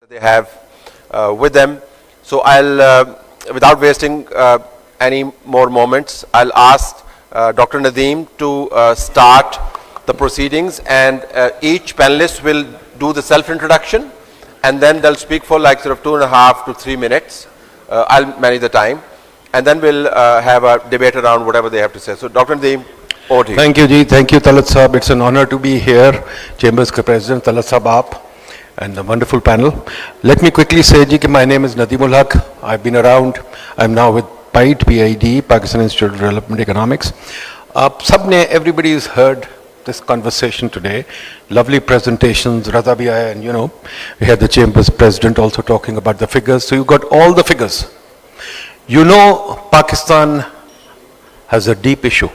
they have with them. So without wasting any more moments, I'll ask Dr. Nadeem to start the proceedings, and each panelist will do the self-introduction, and then they'll speak for like sort of 2.5 to 3 minutes. I'll manage the time, and then we'll have a debate around whatever they have to say. So Dr. Nadeem, over to you. Thank you, Ji. Thank you, Talat Saab. It's an honor to be here. Chambers President Talat Saab Aap and the wonderful panel. Let me quickly say, Ji, my name is Nadeemul Haq. I've been around. I'm now with PIDE, PID, Pakistan Institute of Development Economics. Everybody has heard this conversation today. Lovely presentations, Raza bhi aaya, and we had the Chambers President also talking about the figures. So you got all the figures. Pakistan has a deep issue.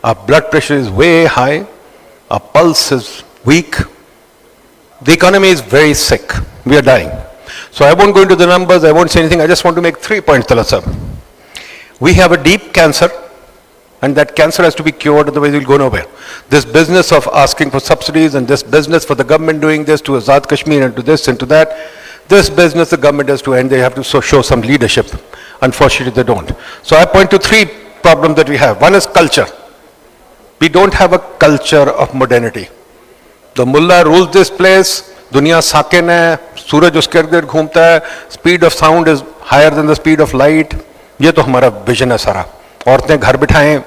Our blood pressure is way high, our pulse is weak, the economy is very sick, we are dying. So I won't go into the numbers, I won't say anything, I just want to make 3 points, Talat Saab. We have a deep cancer, and that cancer has to be cured, otherwise we'll go nowhere. This business of asking for subsidies and this business for the government doing this to Azad Kashmir and to this and to that, this business the government has to end, they have to show some leadership. Unfortunately they don't. So I point to 3 problems that we have. One is culture. We don't have a culture of modernity. The mullah rules this place, dunya sakin hai, suraj uske ird-gird ghumta hai, speed of sound is higher than the speed of light. Ye to hamara vision hai sara. Auratein ghar bithaएं,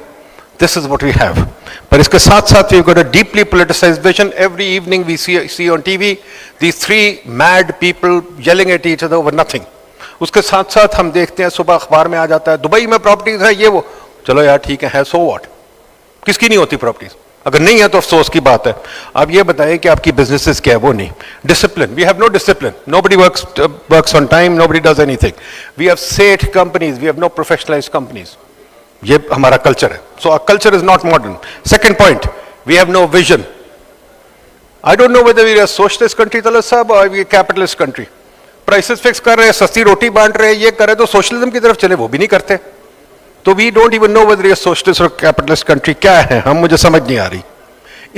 this is what we have. But iske saath we've got a deeply politicized vision. Every evening we see on TV these 3 mad people yelling at each other over nothing. Uske saath hum dekhte hain, subah akhbar mein aa jata hai, Dubai mein properties hai, ye wo. Chalo yaar theek hai, so what? किसकी नहीं होती properties? अगर नहीं है तो अफसोस की बात है. आप ये बताएं कि आपकी बिजनेसेस क्या है, वो नहीं. Discipline, we have no discipline. Nobody works on time, nobody does anything. We have seth companies, we have no professionalised companies. ये हमारा कल्चर है. So our culture is not modern. Second point, we have no vision. I don't know whether we are socialist country Talat साहब और we capitalist country. Prices fix कर रहे हैं, सस्ती रोटी बांट रहे हैं, ये कर रहे हैं, तो सोशलिज्म की तरफ चले, वो भी नहीं करते. तो we don't even know whether ये सोशलिस्ट और कैपिटलिस्ट कंट्री क्या है, हम मुझे समझ नहीं आ रही.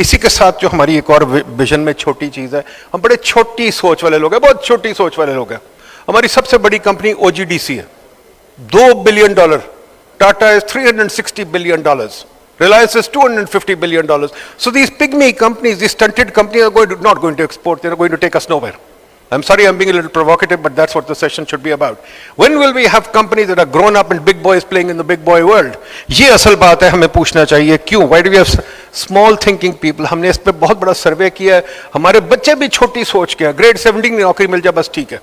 इसी के साथ जो हमारी एक और विजन में छोटी चीज है, हम बड़े छोटी सोच वाले लोग हैं, बहुत छोटी सोच वाले लोग हैं. हमारी सबसे बड़ी कंपनी OGDC है, $2 billion. Tata is $360 billion. Reliance is $250 billion. So these pygmy companies, these stunted companies are not going to export, they're going to take us nowhere. I'm sorry I'm being a little provocative, but that's what the session should be about. When will we have companies that are grown up and big boys playing in the big boy world? ये असल बात है, हमें पूछना चाहिए क्यों? Why do we have small thinking people? हमने इस पे बहुत बड़ा सर्वे किया है, हमारे बच्चे भी छोटी सोच के हैं, ग्रेड 17 की नौकरी मिल जाए बस ठीक है.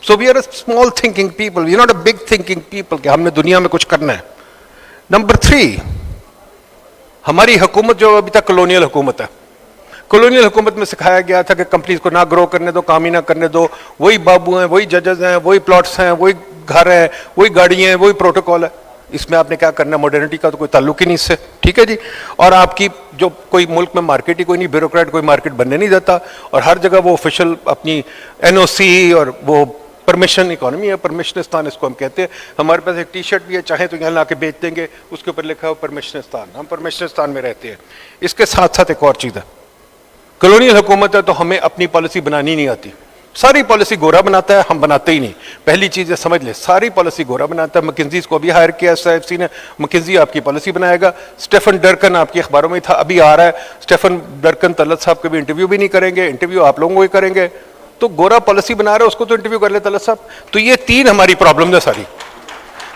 So we are a small thinking people, we are not a big thinking people कि हमने दुनिया में कुछ करना है. Number 3, हमारी हुकूमत जो अभी तक कॉलोनियल हुकूमत है, कॉलोनियल हुकूमत में सिखाया गया था कि कंपनीज को ना ग्रो करने दो, काम ही ना करने दो. वही बाबू हैं, वही जजेस हैं, वही प्लॉट्स हैं, वही घर हैं, वही गाड़ियाँ हैं, वही प्रोटोकॉल है. इसमें आपने क्या करना, मॉडर्निटी का तो कोई ताल्लुक ही नहीं इससे. ठीक है जी. और आपकी जो कोई मुल्क में मार्केट ही कोई नहीं, ब्यूरोक्रेट कोई मार्केट बनने नहीं देता, और हर जगह वो ऑफिशियल अपनी NOC और वो परमिशन इकोनॉमी है, परमिशनिस्तान इसको हम कहते हैं. हमारे पास एक टी-शर्ट भी है, चाहे तो यहाँ ला के बेच देंगे, उसके ऊपर लिखा है परमिशनिस्तान. हम परमिशनिस्तान में रहते हैं. इसके साथ साथ एक और चीज़ है, कॉलोनियल हुकूमत है तो हमें अपनी पॉलिसी बनानी नहीं आती. सारी पॉलिसी गोरा बनाता है, हम बनाते ही नहीं. पहली चीज़ है समझ ले, सारी पॉलिसी गोरा बनाता है. McKinsey को भी हायर किया SIFC ने, McKinsey आपकी पॉलिसी बनाएगा. स्टेफन डर्कन आपकी अखबारों में था, अभी आ रहा है. स्टेफन डर्कन तलत साहब के भी इंटरव्यू भी नहीं करेंगे, इंटरव्यू आप लोगों को ही करेंगे. तो गोरा पॉलिसी बना रहे हैं, उसको तो इंटरव्यू कर ले तलत साहब. तो ये 3 हमारी प्रॉब्लम है सारी.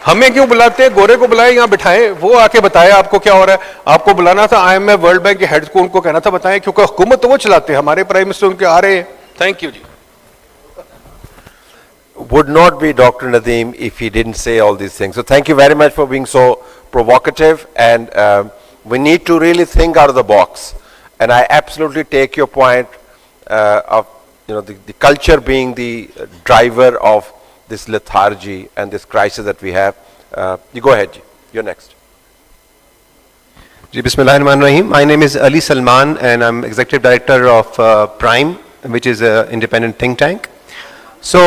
हमें क्यों बुलाते हैं? गोरे को बुलाए, यहाँ बिठाए, वो आके बताए आपको क्या हो रहा है. आपको बुलाना था IMF वर्ल्ड बैंक के हेड्स को, उनको कहना था बताएं, क्योंकि हुकूमत तो वो चलाते हैं, हमारे प्राइम मिनिस्टर उनके आ रहे हैं. Thank you ji. Would not be Dr. Nadeem if he didn't say all these things. So thank you very much for being so provocative, and we need to really think out of the box. And I absolutely take your point of the culture being the driver of this lethargy and this crisis that we have. You go ahead, you're next. Bismillahirrahmanirrahim. My name is Ali Salman and I'm Executive Director of Prime, which is an independent think tank. So,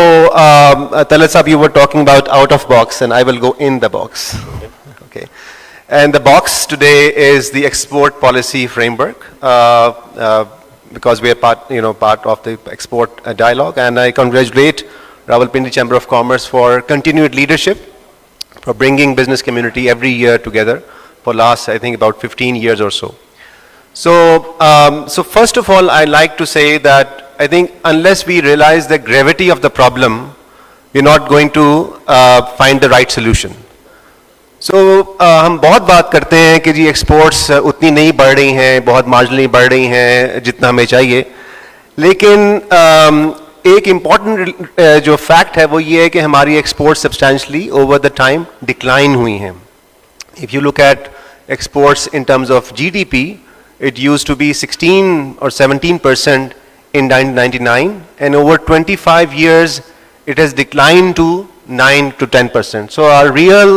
Talat Saab, you were talking about out of box, and I will go in the box. Okay. And the box today is the export policy framework. because we are part of the export dialogue. And I congratulate Rawalpindi Chamber of Commerce for continued leadership, for bringing business community every year together for last, I think, about 15 years or so. So first of all, I like to say that I think unless we realize the gravity of the problem, we're not going to find the right solution. So हम बहुत बात करते हैं कि जी exports उतनी नहीं बढ़ रही हैं, बहुत मार्जिनली बढ़ रही हैं जितना हमें चाहिए, लेकिन एक इम्पॉर्टेंट जो फैक्ट है वो ये है कि हमारी export substantially over the time decline हुई हैं. If you look at exports in terms of GDP, it used to be 16 or 17% in 1999, and over 25 years it has declined to 9 to 10%. So our real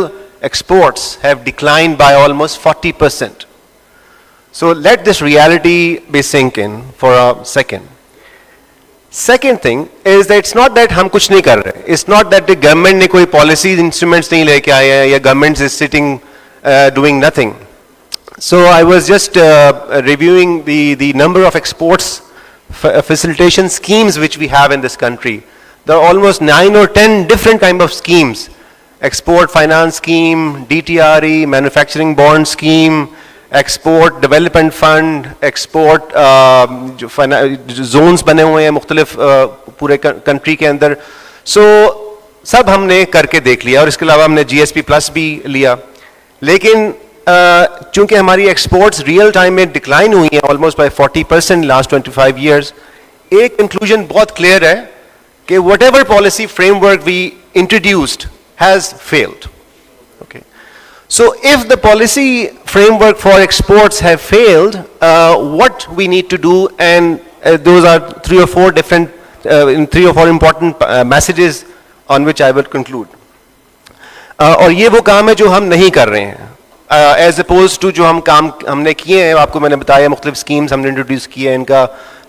exports have declined by almost 40%. So let this reality be sink in for a second. Second thing is that it's not that हम कुछ नहीं कर रहे. It's not that the government ने कोई policy instruments नहीं लेके आए हैं या government is sitting doing nothing. So I was just reviewing the number of exports facilitation schemes which we have in this country. There are almost 9 or 10 different kind of schemes. Export finance scheme, DTRE, manufacturing bond scheme, export development fund, export zones बने हुए हैं मुख्तलिफ पूरे country के अंदर. So सब हमने करके देख लिया और इसके अलावा हमने GSP plus भी लिया. लेकिन चूंकि हमारी एक्सपोर्ट्स रियल टाइम में डिक्लाइन हुई हैं ऑलमोस्ट बाय 40% लास्ट 25 इयर्स, एक कंक्लूजन बहुत क्लियर है कि whatever policy framework we introduced has failed. Okay, so if the policy framework for exports have failed, what we need to do, and those are 3 or 4 different 3 or 4 important messages on which I will conclude. और ये वो काम है जो हम नहीं कर रहे हैं एज अपोज टू जो हम काम हमने किए हैं. आपको मैंने बताया मुख्तलिफ स्कीम्स हमने इंट्रोड्यूस किए हैं इनका,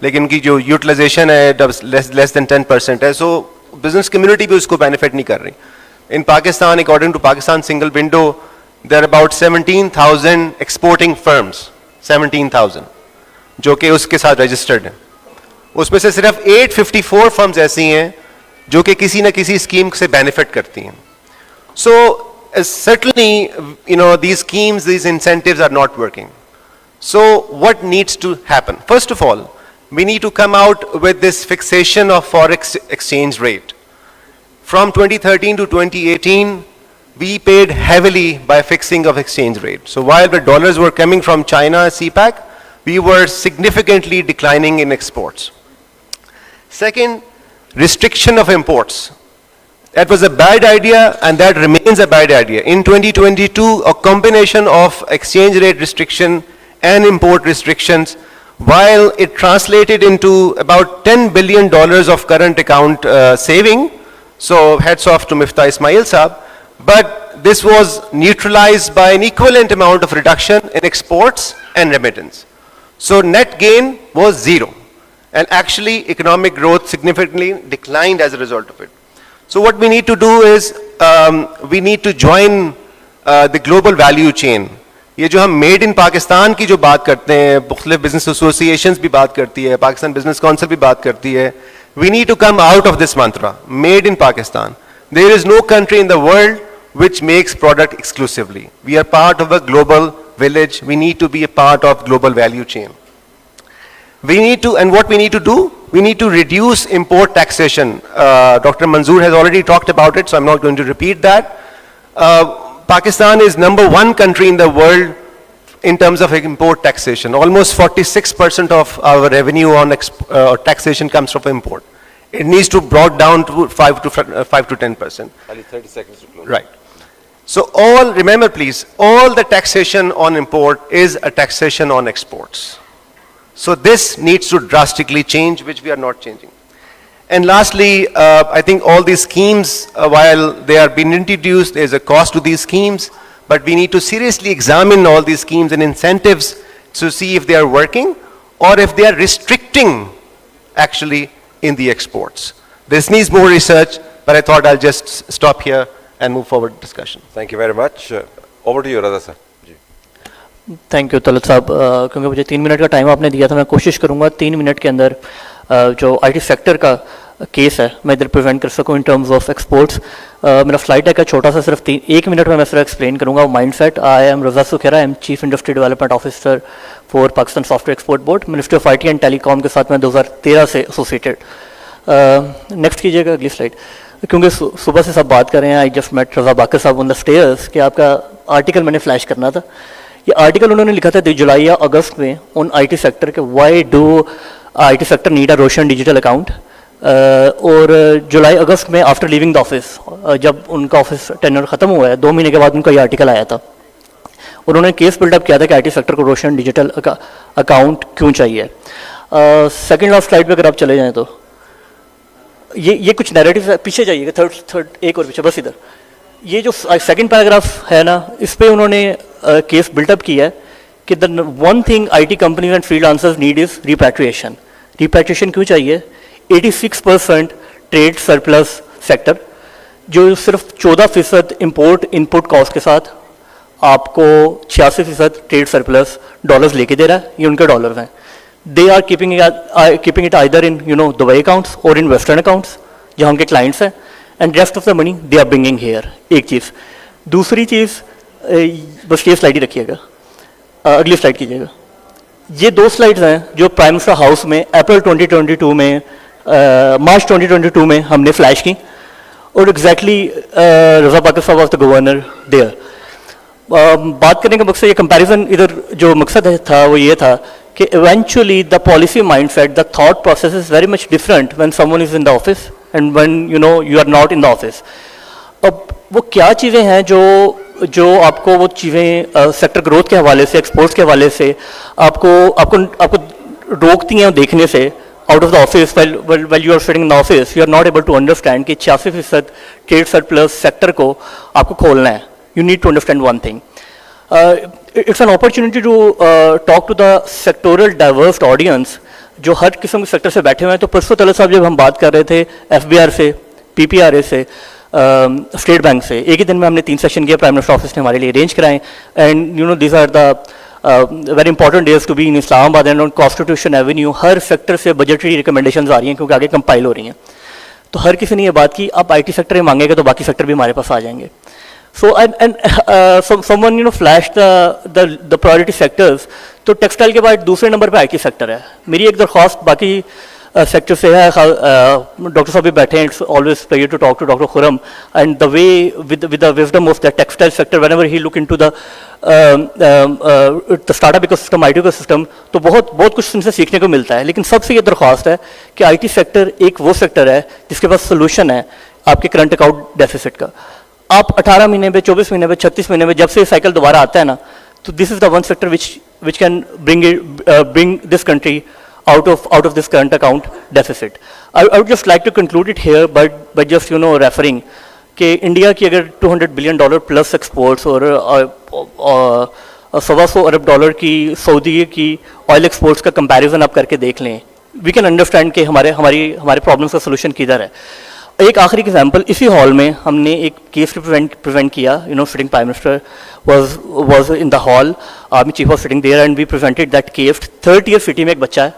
लेकिन उनकी जो यूटिलाइजेशन है लेस देन 10% है. सो बिजनेस कम्युनिटी भी उसको बेनिफिट नहीं कर रही. In Pakistan, according to Pakistan single window, there about 17,000 exporting firms, 17,000 जो कि उसके साथ रजिस्टर्ड हैं. उसमें से सिर्फ 854 फर्म्स ऐसी हैं जो कि किसी न किसी स्कीम से बेनिफिट करती हैं. So certainly, these schemes, these incentives are not working. So what needs to happen? First of all, we need to come out with this fixation of forex exchange rate. From 2013 to 2018, we paid heavily by fixing of exchange rate. So while the dollars were coming from China, CPAC, we were significantly declining in exports. Second, restriction of imports. That was a bad idea, and that remains a bad idea. In 2022, a combination of exchange rate restriction and import restrictions, while it translated into about $10 billion of current account saving, so hats off to Miftah Ismail Saab, but this was neutralized by an equivalent amount of reduction in exports and remittance. So net gain was zero, and actually economic growth significantly declined as a result of it. So what we need to do is we need to join the global value chain. ये जो हम made in Pakistan की जो बात करते हैं, मुख्तलिफ business associations भी बात करती है, पाकिस्तान बिजनेस काउंसिल भी बात करती है, we need to come out of this mantra, made in Pakistan. There is no country in the world which makes product exclusively. We are part of a global village. We need to be a part of global value chain. We need to, and what we need to do, we need to reduce import taxation. Dr. Manzoor has already talked about it, so I'm not going to repeat that. Pakistan is #1 country in the world in terms of import taxation. Almost 46% of our revenue on taxation comes from import. It needs to brought down to 5 to 10%. Only 30 seconds to close. Right. So remember please, all the taxation on import is a taxation on exports. So this needs to drastically change, which we are not changing. And lastly, I think all these schemes, while they are being introduced, there is a cost to these schemes, but we need to seriously examine all these schemes and incentives to see if they are working or if they are restricting actually in the exports. This needs more research, but I thought I'll just stop here and move forward discussion. Thank you very much. Over to you, Raza sir. Thank you Talat साहब, क्योंकि मुझे 3 minute का time आपने दिया था, मैं कोशिश करूंगा 3 मिनट के अंदर जो आईटी सेक्टर का केस है मैं इधर प्रिवेंट कर सकूं इन टर्म्स ऑफ एक्सपोर्ट्स। मेरा फ्लाइट है का छोटा सा, सिर्फ 1 मिनट में मैं सिर्फ एक्सप्लेन करूंगा mindset. I am Raza Sukhera, I am chief industry development officer for Pakistan software export board, ministry of IT and telecom के साथ मैं 2013 से एसोसिएटेड। नेक्स्ट कीजिएगा अगली स्लाइड, क्योंकि सुबह से सब बात कर रहे हैं। आई जस्ट मेट रजा बाकर साहब ऑन द स्टेयर्स कि आपका आर्टिकल मैंने फ्लैश करना था। ये आर्टिकल उन्होंने लिखा था जुलाई या अगस्त में ऑन आईटी सेक्टर के why do IT sector need a Roshan digital account. और जुलाई अगस्त में आफ्टर लिविंग द ऑफिस, जब उनका ऑफिस टेन्योर खत्म हुआ है 2 महीने के बाद उनका ये आर्टिकल आया था। उन्होंने केस बिल्डअप किया था कि आईटी सेक्टर को रोशन डिजिटल अकाउंट क्यों चाहिए। सेकेंड लास्ट स्लाइड पे अगर आप चले जाएं तो ये कुछ नैरेटिव पीछे जाइएगा, थर्ड एक और पीछे, बस इधर। ये जो सेकंड पैराग्राफ है ना, इस पे उन्होंने केस बिल्टअप किया है कि the one thing IT companies and freelancers need is repatriation. Repatriation क्यों चाहिए? 86% ट्रेड सरप्लस सेक्टर, जो सिर्फ 14% इंपोर्ट इनपुट कॉस्ट के साथ आपको 86% ट्रेड सरप्लस डॉलर्स लेके दे रहा है, ये उनके डॉलर्स हैं। They are keeping it either in Dubai accounts और इन वेस्टर्न अकाउंट्स जहाँ उनके क्लाइंट्स हैं, and rest of the money they are bringing here. एक चीज़। दूसरी चीज़, बस ये स्लाइड ही रखिएगा, अगली स्लाइड कीजिएगा। ये 2 स्लाइड्स हैं जो प्राइम मिनिस्टर हाउस में अप्रैल 2022 में मार्च 2022 में हमने फ्लैश की, और एग्जैक्टली रजा बाकर साहब वाज द गवर्नर देयर। बात करने का मकसद, ये कंपैरिजन इधर जो मकसद था वो ये था कि eventually the policy mindset, the thought process is very much different when someone is in the office and when you are not in the office. अब वो क्या चीज़ें हैं जो आपको वो चीज़ें सेक्टर ग्रोथ के हवाले से, एक्सपोर्ट्स के हवाले से आपको रोकती हैं देखने से out of the office. Well you are sitting in the office, you are not able to understand कि 86% ट्रेड सरप्लस सेक्टर को आपको खोलना है। You need to understand one thing. It's an opportunity to talk to the sectoral diverse audience जो हर किस्म के sector से बैठे हुए हैं। तो परसों तलत साहब जब हम बात कर रहे थे एफबीआर से, पीपीआरए से, स्टेट बैंक से, एक ही दिन में हमने 3 सेशन किया, प्राइम मिनिस्टर ऑफिस ने हमारे लिए अरेंज कराएं। And this are the very important days to be in Islamabad and on Constitution Avenue. हर सेक्टर से बजटरी रिकमेंडेशंस आ रही हैं क्योंकि आगे कंपाइल हो रही हैं। तो हर किसी ने ये बात की, अब आईटी सेक्टर मांगेगा तो बाकी सेक्टर भी हमारे पास आ जाएंगे। सो someone flashed the priority sectors, तो टेक्सटाइल के बाद दूसरे नंबर पे आईटी सेक्टर है। मेरी एक दरख्वास्त बाकी सेक्टर से है, डॉक्टर साहब भी बैठे हैं, it's always pleasure to talk to doctor Khurram, and the way with the wisdom of the textile sector whenever he look into the startup ecosystem, IT ecosystem, तो बहुत कुछ उनसे सीखने को मिलता है। लेकिन सबसे ये दरख्वास्त है कि आईटी सेक्टर एक वो सेक्टर है जिसके पास सोल्यूशन है आपके करंट अकाउंट डेफिसिट का। आप 18 महीने में, 24 महीने में, 36 महीने में जब से साइकिल दोबारा आता है ना, तो this is the one sector which can bring this country out of this current account deficit. I would just like to conclude it here by just referring कि इंडिया की अगर $200 billion प्लस एक्सपोर्ट्स और $125 अरब की Saudi की oil exports का comparison आप करके देख लें, वी कैन अंडरस्टैंड कि हमारे प्रॉब्लम्स का सोल्यूशन किधर है। एक आखिरी एग्जांपल, इसी हॉल में हमने एक केस प्रिवेंट किया, sitting prime minister was in the hall, army chief was sitting there and we prevented that case। 3rd year city में एक बच्चा है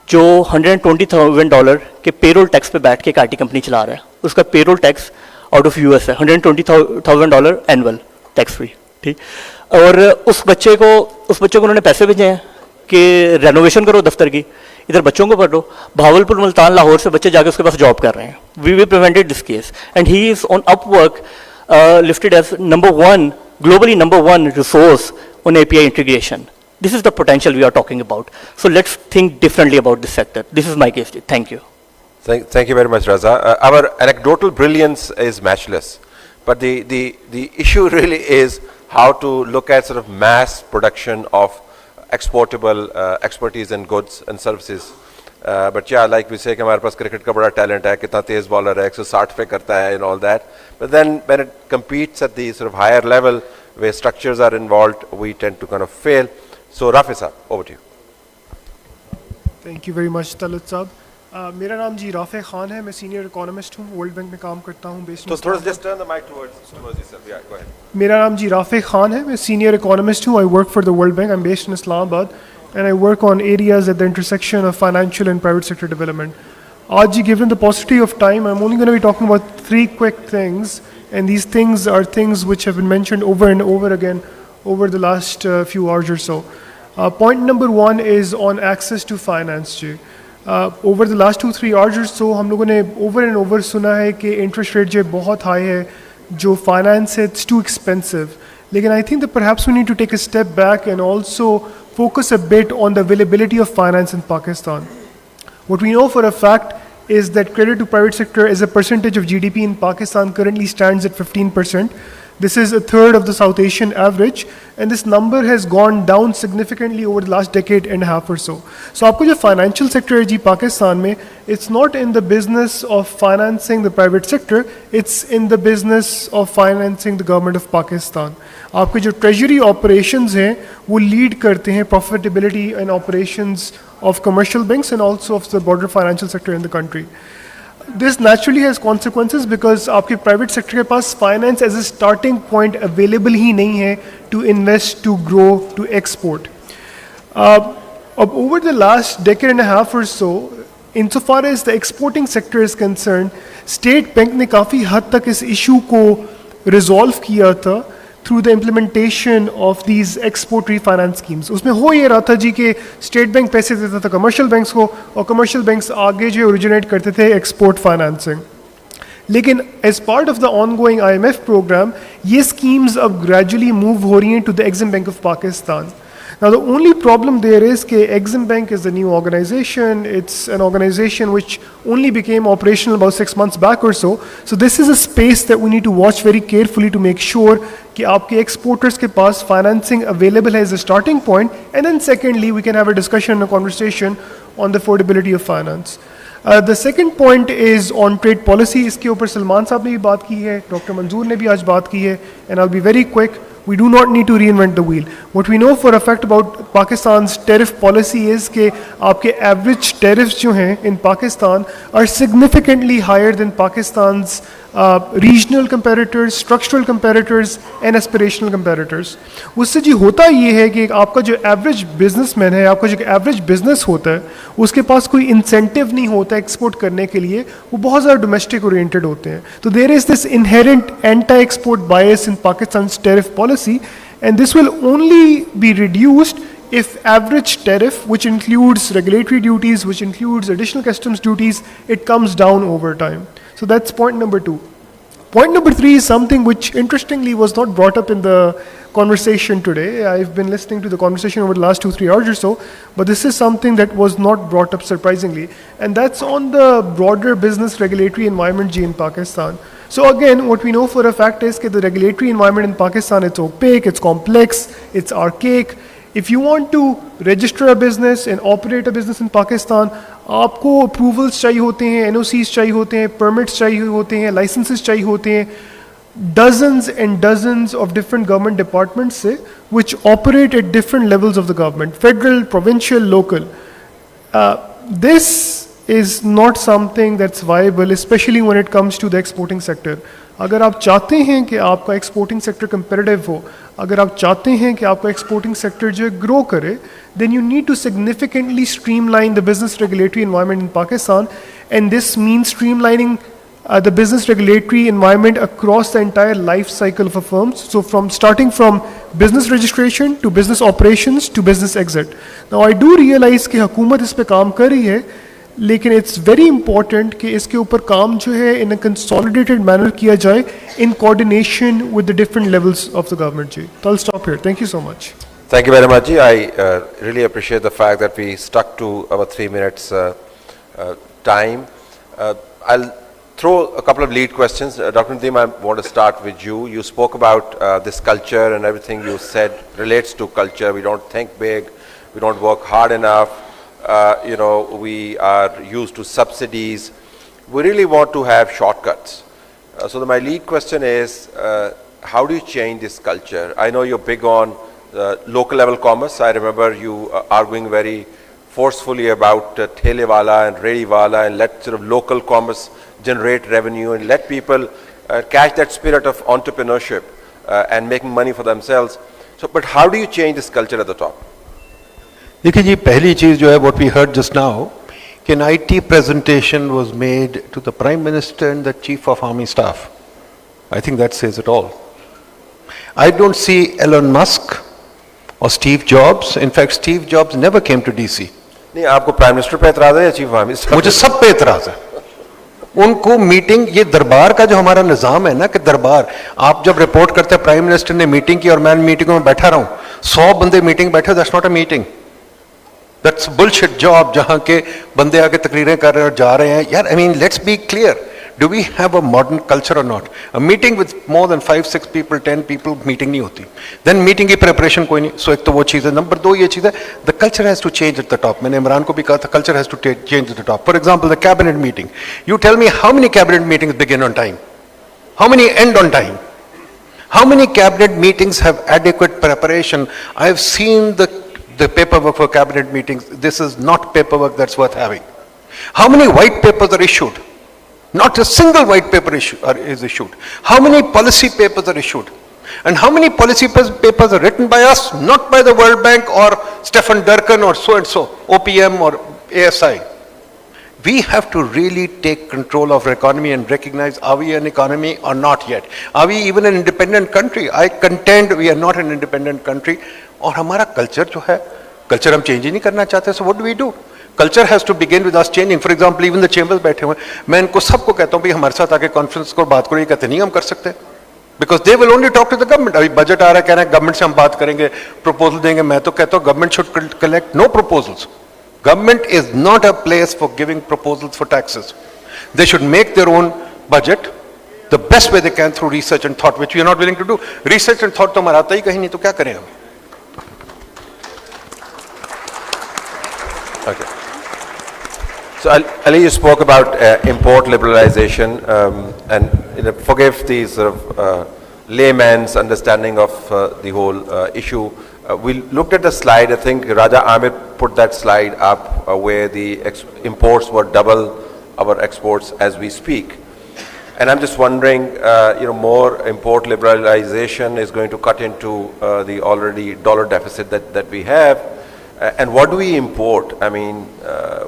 जो $120,000 के पेरोल टैक्स पे बैठ के एक आईटी कंपनी चला रहा है। उसका payroll tax out of US है, $120,000 एनुअल टैक्स फ्री, ठीक। और उस बच्चे को उन्होंने पैसे भेजे हैं कि रेनोवेशन करो दफ्तर की, इधर बच्चों को पढ़ो। भावलपुर, मुल्तान, लाहौर से बच्चे जाके उसके पास जॉब कर रहे हैं। We prevented this case and he is on Upwork, lifted as globally number one resource on API integration. This is the potential we are talking about. So let's think differently about this sector. This is my case. Thank you. Thank you very much, Raza. Our anecdotal brilliance is matchless, but the issue really is how to look at sort of mass production of exportable expertise and goods and services. But yeah, like we say कि हमारे पास cricket का बड़ा talent है, कितना तेज bowler है, 160 पे करता है and all that. But then when it competes at the sort of higher level where structures are involved, we tend to kind of fail. So Rafi sir, over to you. Thank you very much, Talat Saab. मेरा नाम जी राफ़े ख़ान है, मैं senior economist हूँ, world bank में काम करता हूँ based So थोड़ा just turn the mic towards yourself. Yeah, go ahead. मेरा नाम जी राफ़े ख़ान है, मैं सीनियर इकोनॉमिस्ट हूँ, I work for the World Bank, I'm based in Islamabad and I work on areas at the intersection of financial and private sector development. आज जी, given the paucity of time, I'm only going to be talking about 3 quick things, and these things are things which have been mentioned over and over again over the last few hours or so. Point number 1 is on access to finance जी. Over the last 2-3 hours और so हम लोगों ने over and over सुना है कि interest rate जो बहुत हाई है, जो फाइनेंस है इट्स टू एक्सपेंसिव. लेकिन I think that perhaps we need to take a step back and also focus a bit on the availability of finance in Pakistan. What we know for a fact is that credit to private sector as a percentage of GDP in Pakistan currently stands at 15%. This is a third of the South Asian average, and this number has gone down significantly over the last decade and a half or so. So आपको जो financial sector है जी पाकिस्तान में, it's not in the business of financing the private sector, it's in the business of financing the government of Pakistan. आपके जो treasury operations हैं, वो lead करते हैं profitability and operations of commercial banks and also of the broader financial sector in the country. This naturally has consequences because आपके private sector के पास finance as a starting point available ही नहीं है to invest, to grow, to export. Over the last decade and a half or so, insofar as the exporting sector is concerned, State Bank ने काफ़ी हद तक इस issue को resolve किया था through the implementation of these export refinance schemes. उसमें हो ये रहा था जी कि स्टेट बैंक पैसे देता था कमर्शियल बैंक्स को और कमर्शियल बैंक्स आगे जो ओरिजिनेट करते थे एक्सपोर्ट फाइनेंसिंग. लेकिन as part of the ongoing IMF programme ये स्कीम्स अब ग्रेजुअली मूव हो रही हैं to the EXIM bank of Pakistan. Now the only problem there is that Exim Bank is a new organization. It's an organization which only became operational about 6 months back or so. So this is a space that we need to watch very carefully to make sure that आपके exporters के पास financing available as a starting point, and then secondly we can have a discussion and a conversation on the affordability of finance. The second point is on trade policy. इसके ऊपर सलमान साहब ने भी बात की है, डॉक्टर मंजूर ने भी आज बात की है, and I'll be very quick. We do not need to reinvent the wheel. What we know for a fact about Pakistan's tariff policy is कि आपके average tariffs जो हैं in Pakistan are significantly higher than Pakistan's regional competitors, structural competitors and aspirational competitors. उससे जी होता ये है कि आपका जो average businessman है, आपका जो average business होता है, उसके पास कोई incentive नहीं होता export करने के लिए, वो बहुत ज़्यादा domestic oriented होते हैं. तो there is this inherent anti-export bias in Pakistan's tariff policy, and this will only be reduced if average tariff, which includes regulatory duties, which includes additional customs duties, it comes down over time. So that's point number 2. Point number 3 is something which interestingly was not brought up in the conversation today. I've been listening to the conversation over the last 2-3 hours or so, but this is something that was not brought up surprisingly, and that's on the broader business regulatory environment in Pakistan. So again, what we know for a fact is that the regulatory environment in Pakistan, it's opaque, it's complex, it's archaic. If you want to register a business and operate a business in Pakistan, आपको approvals चाहिए होते हैं, NOCs चाहिए होते हैं, permits चाहिए होते हैं, licenses चाहिए होते हैं, dozens and dozens of different government departments से, which operate at different levels of the government, federal, provincial, local. This is not something that's viable, especially when it comes to the exporting sector. अगर आप चाहते हैं कि आपका exporting sector competitive हो, अगर आप चाहते हैं कि आपका exporting sector जो है grow करे, then you need to significantly streamline the business regulatory environment in Pakistan, and this means streamlining the business regulatory environment across the entire life cycle of a firm. So starting from business registration to business operations to business exit. Now I do realize कि हुकूमत इस पे काम कर रही है, लेकिन it's very important कि इसके ऊपर काम जो है in a consolidated manner किया जाए in coordination with the different levels of the government ji. So I'll stop here. Thank you so much. Thank you very much, Ji. I really appreciate the fact that we stuck to our 3 minutes time. I'll throw a couple of lead questions. Dr. Nadeem, I want to start with you. You spoke about this culture, and everything you said relates to culture. We don't think big, we don't work hard enough, we are used to subsidies. We really want to have shortcuts. So my lead question is, how do you change this culture? I know you're big on local level commerce. I remember you arguing very forcefully about Thelewala and Rediwala and let sort of local commerce generate revenue and let people catch that spirit of entrepreneurship and making money for themselves. So, but how do you change this culture at the top? देखिए जी, पहली चीज जो है what we heard just now, कि an IT presentation was made to the Prime Minister and the Chief of Army Staff. I think that says it all. I don't see Elon Musk or Steve Jobs. In fact, Steve Jobs never came to DC. नहीं, आपको prime minister पे एतराज है या chief minister? मुझे सब पे एतराज है. उनको मीटिंग, ये दरबार का जो हमारा निजाम है ना, कि दरबार, आप जब रिपोर्ट करते हैं प्राइम मिनिस्टर ने मीटिंग की और मैं मीटिंग में बैठा रहा हूं, 100 बंदे मीटिंग बैठे, that's not a meeting, that's bullshit job, जहां के बंदे आके तकरीरें कर रहे हैं और जा रहे हैं. यार, I mean, let's be clear. Do we have a modern culture or not? A meeting with more than 5-6 people, 10 people, meeting नहीं होती. Then meeting की preparation कोई नहीं. So एक तो वो चीज़ है. Number 2 ये चीज़ है, the culture has to change at the top. मैंने इमरान को भी कहा था, culture has to change at the top. For example, the cabinet meeting. You tell me how many cabinet meetings begin on time? How many end on time? How many cabinet meetings have adequate preparation? I have seen the paperwork for cabinet meetings. This is not paperwork that's worth having. How many white papers are issued? Not a single white paper is issued. How many policy papers are issued? And how many policy papers are written by us, not by the World Bank or Stefan Durkin or so and so, OPM or ASI? We have to really take control of our economy and recognize, are we an economy or not yet? Are we even an independent country? I contend we are not an independent country. और हमारा culture जो है, culture हम change ही नहीं करना चाहते, so what do? Culture has to begin with us changing. For example, even the chambers बैठे हुए, मैं इनको सबको कहता हूँ भाई हमारे साथ आके कॉन्फ्रेंस को बात करो, ये कहते नहीं हम कर सकते, because they will only talk to the government. अभी बजट आ रहा है, कह रहे हैं गवर्नमेंट से हम बात करेंगे, प्रपोजल देंगे. मैं तो कहता हूँ government should collect no proposals. Government is not a place for giving proposals for taxes. They should make their own budget the best way they can through research and thought, which we are not willing to do. Research and thought तो हमारा आता ही कहीं नहीं, तो क्या करें हम? Okay. So Ali, you spoke about import liberalization and forgive the sort of layman's understanding of the whole issue. We looked at the slide. I think Raja Amir put that slide up where the imports were double our exports as we speak. And I'm just wondering, more import liberalization is going to cut into the already dollar deficit that we have. And what do we import? I mean,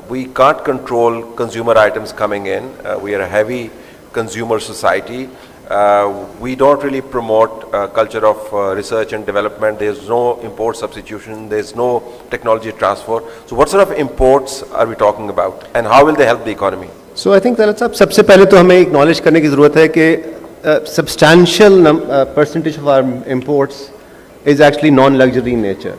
we can't control consumer items coming in. We are a heavy consumer society. We don't really promote culture of research and development. There's no import substitution. There's no technology transfer. So what sort of imports are we talking about? And how will they help the economy? So I think Talat साहब, सबसे पहले तो हमें acknowledge करने की ज़रूरत है कि substantial percentage of our imports is actually non-luxury in nature.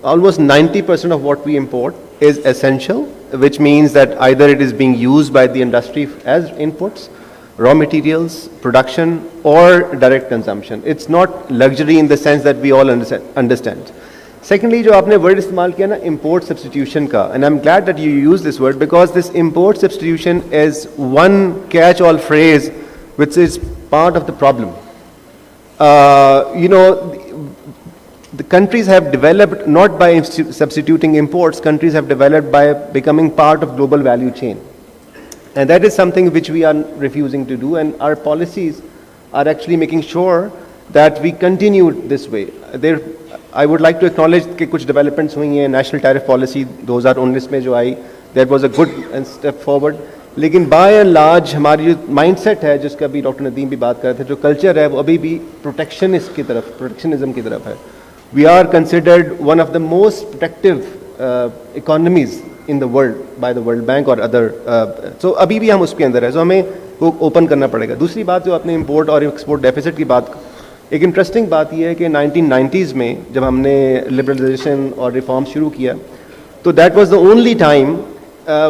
Almost 90% of what we import is essential, which means that either it is being used by the industry as inputs, raw materials, production, or direct consumption. It's not luxury in the sense that we all understand. Secondly, जो आपने word इस्तेमाल किया ना, import substitution का, and I'm glad that you use this word because this import substitution is one catch-all phrase which is part of the problem. The countries have developed not by substituting imports, countries have developed by becoming part of global value chain. And that is something which we are refusing to do, and our policies are actually making sure that we continue this way. I would like to acknowledge कि कुछ developments हुई हैं, national tariff policy 2019 में जो आई, that was a good step forward. लेकिन by and large हमारी जो mindset है, जिसका भी डॉक्टर नदीम भी बात कर रहे थे, जो culture है वो अभी भी protectionism की तरफ है. We are considered one of the most protective economies in the world by the World Bank or other. So अभी भी हम उसके अंदर है, so हमें वो open करना पड़ेगा. दूसरी बात जो आपने import और export deficit की बात, एक interesting बात ये है कि 1990s में जब हमने liberalization और reform शुरू किया, तो that was the only time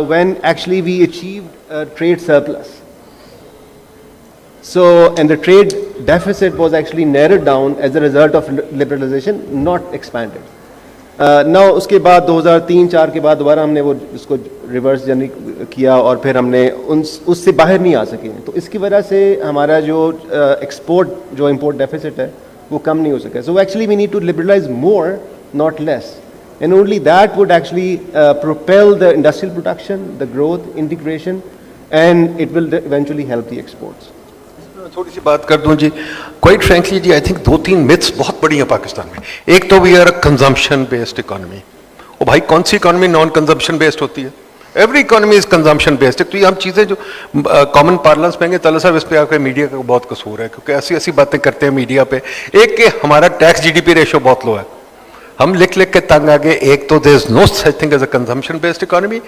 when actually we achieved a trade surplus. So, and the trade deficit was actually narrowed down as a result of liberalization, not expanded. Now, उसके बाद 2003-4 के बाद दोबारा हमने वो उसको रिवर्स जनरेट किया और फिर हमने उससे बाहर नहीं आ सके. तो इसकी वजह से हमारा जो एक्सपोर्ट जो इंपोर्ट डेफिसिट है वो कम नहीं हो सका. So actually we need to liberalize more, not less. And only that would actually propel the industrial production, the growth, integration, and it will eventually help the exports. थोड़ी सी बात कर दूं जी, क्वाइट फ्रैंकली जी, आई थिंक 2-3 मिथ्स बहुत बड़ी हैं पाकिस्तान में। एक तो we are a consumption based economy. ओ भाई, कौन सी इकोनॉमी नॉन कंजम्पशन बेस्ड होती है? Every economy is consumption based. तो ये हम चीज़ें जो कॉमन पार्लेंस में तला साहब, इस पे आपके मीडिया का बहुत कसूर है, क्योंकि ऐसी ऐसी बातें करते हैं मीडिया पे। एक कि हमारा टैक्स जीडीपी रेशो बहुत लो है, हम लिख लिख के तंग आ गए। एक तो there is no such thing as a consumption based economy.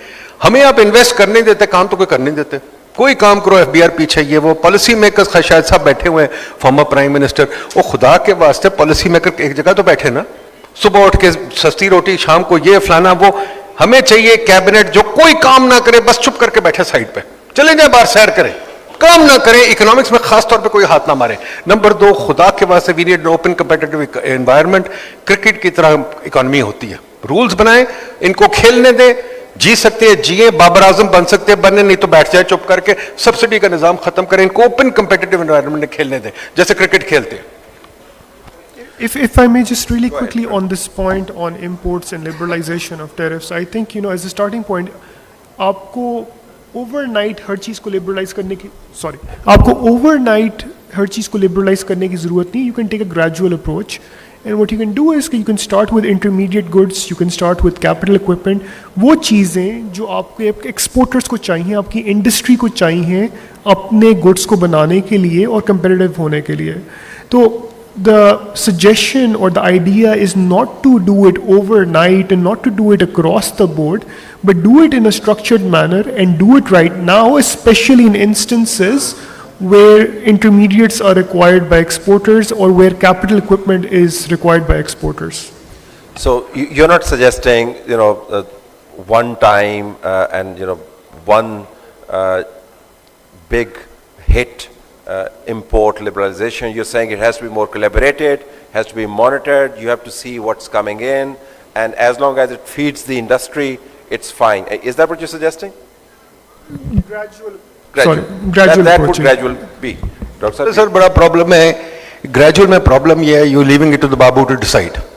हमें आप इन्वेस्ट करने नहीं देते, काम तो कोई करने नहीं देते। कोई काम करो, एफबीआर पीछे, ये वो पॉलिसी मेकर्स शायद साहब बैठे हुए हैं, फॉर्मर प्राइम मिनिस्टर। वो खुदा के वास्ते पॉलिसी मेकर एक जगह तो बैठे ना, सुबह उठ के सस्ती रोटी, शाम को ये फलाना वो। हमें चाहिए कैबिनेट जो कोई काम ना करे, बस चुप करके बैठे साइड पे, चले जाए बाहर सैर करें, काम ना करें, इकोनॉमिक्स में खास तौर पे कोई हाथ ना मारे। नंबर 2, खुदा के वास्ते we need an open competitive environment. Cricket की तरह इकोनॉमी होती है, रूल्स बनाएं, इनको खेलने दें, जी सकते हैं जिए, बाबर आजम बन सकते हैं बने, नहीं तो बैठ जाए चुप करके। सब्सिडी का निजाम खत्म करें, इनको ओपन कम्पिटिटिव एनवायरनमेंट में खेलने दें जैसे क्रिकेट खेलते हैं। If I may just really quickly on this point on imports and liberalization of tariffs, I think, you know, as a starting point, आपको overnight हर चीज़ को liberalize करने की, आपको overnight हर चीज़ को liberalize करने की ज़रूरत नहीं। You can take a gradual approach, and what you can do is कि you can start with intermediate goods, you can start with capital equipment, वो चीज़ें जो आपके exporters को चाहिए, आपकी industry को चाहिए अपने goods को बनाने के लिए और competitive होने के लिए। तो the suggestion or the idea is not to do it overnight and not to do it across the board, but do it in a structured manner and do it right now, especially in instances where intermediates are required by exporters or where capital equipment is required by exporters. So you're not suggesting, one time and, one big hit import liberalization. You're saying it has to be more collaborated, has to be monitored, you have to see what's coming in, and as long as it feeds the industry, it's fine. Is that what you're suggesting? Gradual. Gradual. Gradual That would approaching. gradual be. Dr. Sir, sir बड़ा problem है gradual में। Problem ये है, you living it to the babu to decide.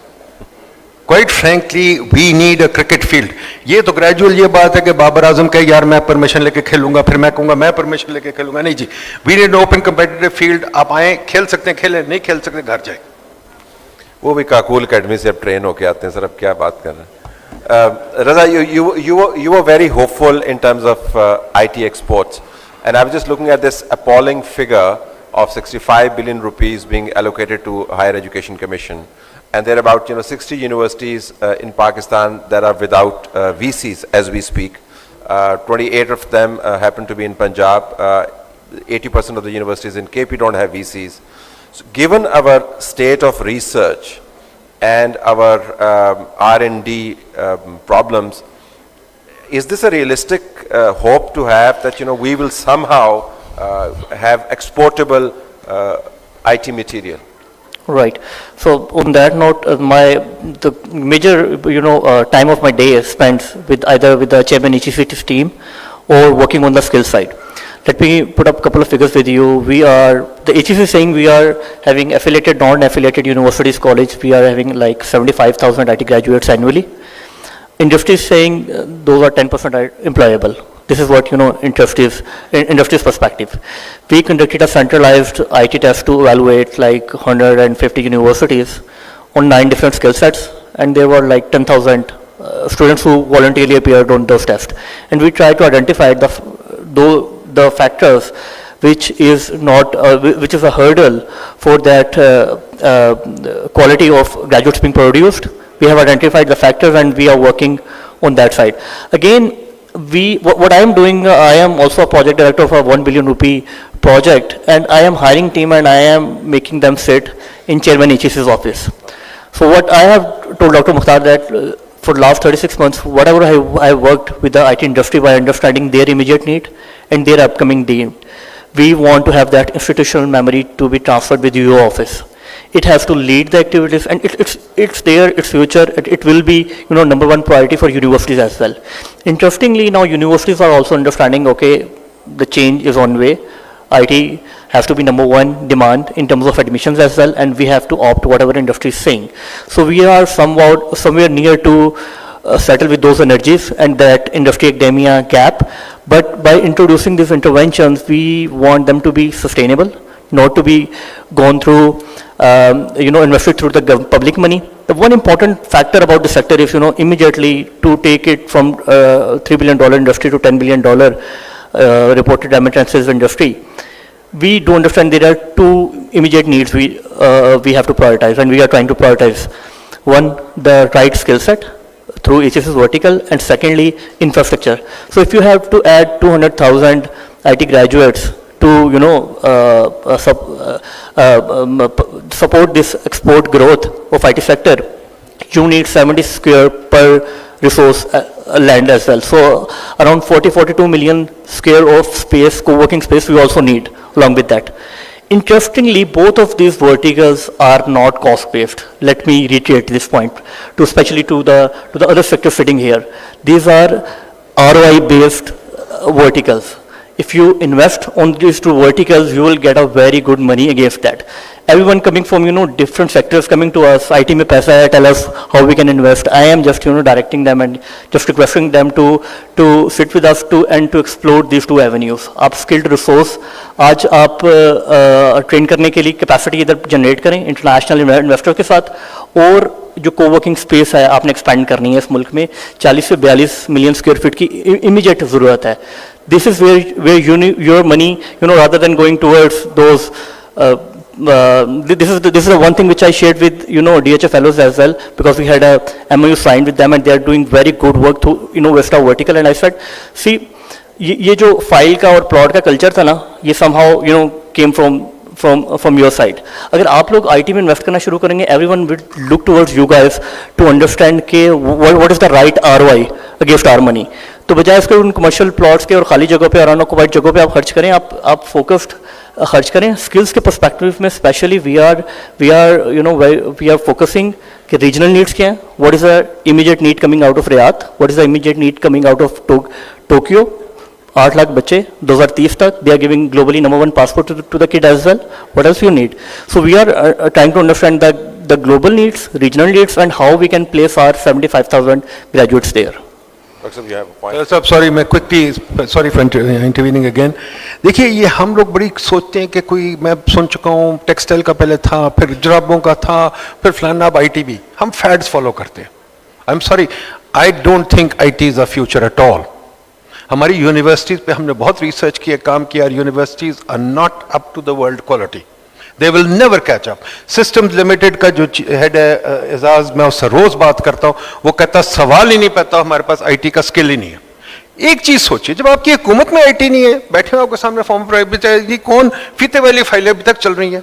Quite frankly we need a cricket field. ये तो gradual ये बात है कि बाबर आजम कहे यार मैं परमिशन लेके खेलूंगा, फिर मैं कहूंगा मैं परमिशन लेके खेलूंगा। नहीं जी, we need open competitive field. आप आए, खेल सकते हैं खेलें, नहीं खेल सकते घर जाए। वो भी काकूल अकेडमी से अब ट्रेन होके आते हैं सर, अब क्या बात कर रहे हैं। Raza, you were very hopeful in terms of IT exports, and I was just looking at this appalling figure of 65 billion rupees being allocated to Higher Education Commission, and there are about 60 universities in Pakistan that are without VCs as we speak. 28 of them happen to be in Punjab. 80% of the universities in KP don't have VCs. So given our state of research and our R&D problems, is this a realistic hope to have that we will somehow have exportable IT material? Right. So on that note, the major time of my day is spent with either with the chairman HEC's team or working on the skill side. Let me put up a couple of figures with you. The HEC is saying we are having affiliated, non-affiliated universities, college. We are having like 75,000 IT graduates annually. Industry is saying those are 10% are employable. This is what industry's perspective. We conducted a centralized IT test to evaluate like 150 universities on 9 different skill sets, and there were like 10,000 students who voluntarily appeared on those tests. And we tried to identify the factors which is a hurdle for that quality of graduates being produced. We have identified the factors and we are working on that side. Again, what I am doing, I am also a project director for a 1 billion rupee project, and I am hiring team and I am making them sit in Chairman HEC's office. So what I have told Dr. Mukhtar that for the last 36 months, whatever I worked with the IT industry by understanding their immediate need and their upcoming need, we want to have that institutional memory to be transferred with your office. It has to lead the activities, and it's there, its future. It will be number one priority for universities as well. Interestingly, now universities are also understanding, okay, the change is on way. IT has to be number one demand in terms of admissions as well, and we have to opt whatever industry is saying. So we are somewhere near to settle with those energies and that industry academia gap. But by introducing these interventions, we want them to be sustainable, not to be gone through, invested through the public money. The one important factor about the sector is, immediately to take it from $3 billion industry to $10 billion reported remittances industry. We do understand there are two immediate needs we have to prioritize, and we are trying to prioritize. One, the right skill set through HSS vertical, and secondly, infrastructure. So if you have to add 200,000 IT graduates to, support this export growth of IT sector, you need 70 square per resource land as well. So around 42 million square of space, co-working space, we also need along with that. Interestingly, both of these verticals are not cost-based. Let me reiterate this point, especially to the other sector sitting here. These are ROI-based verticals. If you invest on these two verticals, you will get a very good money against that. Everyone coming from, different sectors coming to us, IT mein paisa hai, tell us how we can invest. I am just, directing them and just requesting them to sit with us and to explore these two avenues. आप skilled resource, आज आप train करने के लिए capacity इधर generate करें international investor के साथ, और जो co-working space है आपने expand करनी है इस मुल्क में 40 से 42 million square feet की immediate ज़रूरत है. This is where your money, rather than going towards those. This is the one thing which I shared with DHA fellows as well, because we had a MOU signed with them and they are doing very good work to Vista vertical. And I said, see, ये जो file का और plot का culture था ना, ये somehow came from your side. अगर आप लोग IT में invest करना शुरू करेंगे, everyone will look towards you guys to understand के what is the right ROI against our money. तो बजाय इसके उन कमर्शियल प्लॉट्स के और खाली जगह पे और अनऑक्युपाइड जगह पे आप खर्च करें, आप फोकस्ड खर्च करें. स्किल्स के पर्सपेक्टिव में स्पेशली वी आर फोकसिंग कि रीजनल नीड्स क्या हैं, what is the immediate need coming out of Riyadh, what is the immediate need coming out of Tokyo. 8 lakh बच्चे 2030 तक, they are giving globally number 1 passport to the kid as well. What else you need? So we are trying to understand the global needs, regional needs, and how we can place our 75,000 graduates there. Sorry, मैं quickly sorry for intervening again. देखिए, ये हम लोग बड़ी सोचते हैं कि कोई, मैं सुन चुका हूँ टेक्सटाइल का पहले था, फिर जुराबों का था, फिर फलाना, अब IT भी. हम फैड्स फॉलो करते हैं. I am sorry, I don't think IT is a future at all. हमारी यूनिवर्सिटीज पे हमने बहुत रिसर्च किया, काम किया. Universities are not up to the world quality. They will never catch up. Systems Limited का जो हेड है एजाज, मैं उससे रोज बात करता हूँ, वो कहता सवाल ही नहीं पैदा, हमारे पास IT का स्किल ही नहीं है. एक चीज सोचिए, जब आपकी हुकूमत में IT नहीं है, बैठे हो आपके सामने फॉर्म प्राइवेट, ये कौन फीते वाली फाइलें अभी तक चल रही हैं,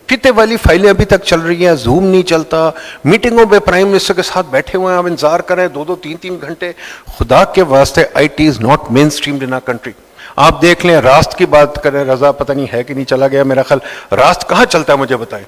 फीते वाली फाइलें अभी तक चल रही हैं, जूम नहीं चलता, मीटिंगों में प्राइम मिनिस्टर के साथ बैठे हुए हैं, आप इंतजार करें 2-2, 3-3 घंटे. खुदा के वास्ते IT is not mainstreamed in our country. आप देख लें, राष्ट्र की बात करें, रजा पता नहीं है कि नहीं, चला गया मेरा ख्याल. राष्ट्र कहाँ चलता है मुझे बताएं.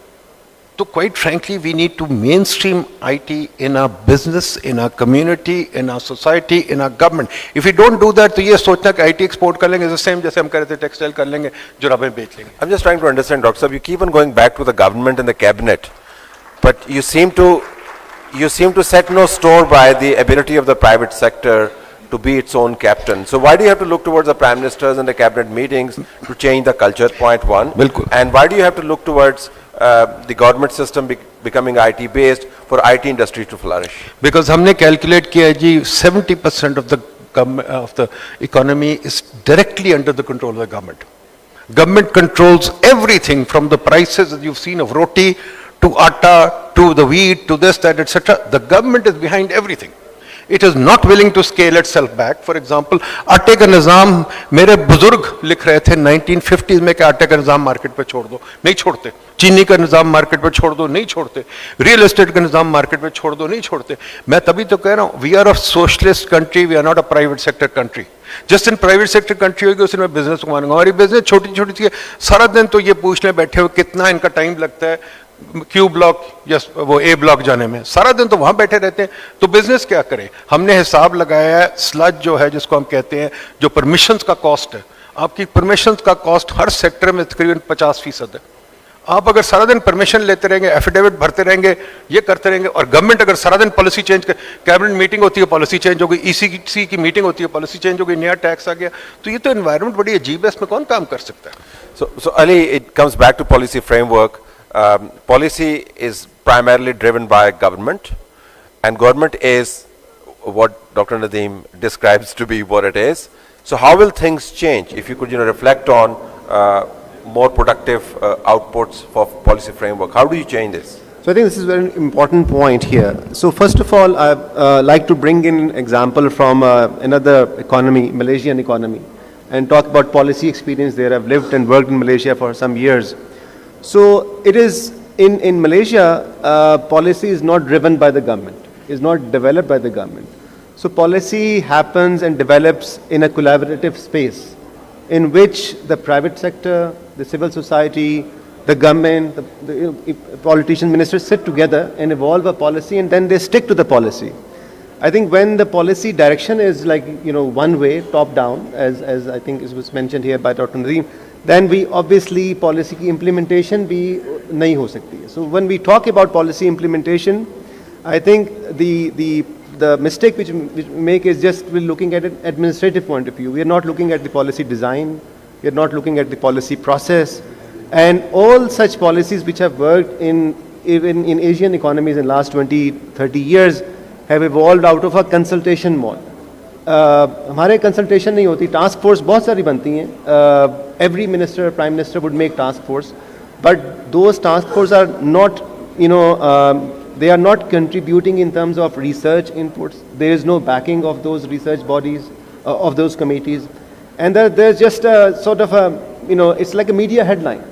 तो quite frankly we need to mainstream IT in our business, in our community, in our society, in our government. If you don't do that, तो ये सोचना कि IT एक्सपोर्ट कर लेंगे, सेम जैसे हम कर रहे थे टेक्सटाइल कर लेंगे, जुराबें बेच लेंगे. I'm just trying to understand, Dr. Saab, you keep on going back to the government and the cabinet, but you seem to set no store by the ability of the private sector to be its own captain. So why do you have to look towards the prime ministers and the cabinet meetings to change the culture? Point one. Bilkul. And why do you have to look towards the government system becoming IT based for IT industry to flourish? Because हमने calculate किया जी, 70% of the economy is directly under the control of the government. Government controls everything from the prices that you've seen of roti to atta to the wheat to this, that, etc. The government is behind everything. It is not willing to scale itself back. For example, आटे का निज़ाम, मेरे बुजुर्ग लिख रहे थे 1950s में कि आटे का निज़ाम मार्केट पे छोड़ दो, नहीं छोड़ते. चीनी का निज़ाम मार्केट पे छोड़ दो, नहीं छोड़ते. रियल एस्टेट का निज़ाम मार्केट पे छोड़ दो, नहीं छोड़ते. मैं तभी तो कह रहा हूँ, we are a socialist country, we are not a private sector country. जिस दिन प्राइवेट सेक्टर कंट्री होगी उस दिन मैं बिजनेस को मानूंगा. हमारी बिजनेस छोटी छोटी चीजें, सारा दिन तो ये पूछने बैठे हो कितना इनका टाइम लगता है क्यू ब्लॉक या वो ए ब्लॉक जाने में, सारा दिन तो वहां बैठे रहते हैं. तो बिजनेस क्या करे? हमने हिसाब लगाया है, स्लज जो है जिसको हम कहते हैं, जो परमिशंस का कॉस्ट है, आपकी परमिशन का कॉस्ट हर सेक्टर में तकरीबन 50% है। आप अगर सारा दिन परमिशन लेते रहेंगे, एफिडेविट भरते रहेंगे, ये करते रहेंगे, और गवर्नमेंट अगर सारा दिन पॉलिसी चेंज कर, कैबिनेट मीटिंग होती है पॉलिसी चेंज हो गई, ईसीसी की मीटिंग होती है पॉलिसी चेंज हो गई, नया टैक्स आ गया, तो ये तो एनवायरनमेंट बड़ी अजीब है, इसमें कौन काम कर सकता है? So Ali, it comes back to policy framework. Policy is primarily driven by government, and government is what Dr. Nadeem describes to be what it is. So how will things change? If you could, reflect on more productive outputs for policy framework, how do you change this? So I think this is a very important point here. So first of all, I like to bring in an example from another economy, Malaysian economy, and talk about policy experience there. I've lived and worked in Malaysia for some years. So it is in Malaysia, policy is not driven by the government, is not developed by the government. So policy happens and develops in a collaborative space in which the private sector, the civil society, the government, the politicians, ministers sit together and evolve a policy, and then they stick to the policy. I think when the policy direction is like, one way, top down, as I think it was mentioned here by Dr. Nadeem, then we obviously policy ki implementation bhi nahi ho sakti hai. So when we talk about policy implementation, I think the mistake which we make is just we're looking at an administrative point of view. We are not looking at the policy design, we are not looking at the policy process, and all such policies which have worked even in Asian economies in the last 20-30 years have evolved out of a consultation mode. हमारे consultation नहीं होती, task force बहुत सारी बनती हैं, every minister, prime minister would make task force, but those task force are not, they are not contributing in terms of research inputs. There is no backing of those research bodies, of those committees, and there's just a sort of a, it's like a media headline.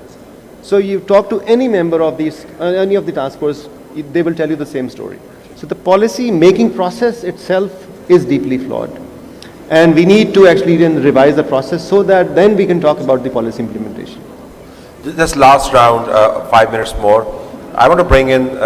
So you talk to any member of any of the task force, they will tell you the same story. So the policy making process itself is deeply flawed, and we need to actually then revise the process so that then we can talk about the policy implementation. This last round, 5 minutes more, I want to bring in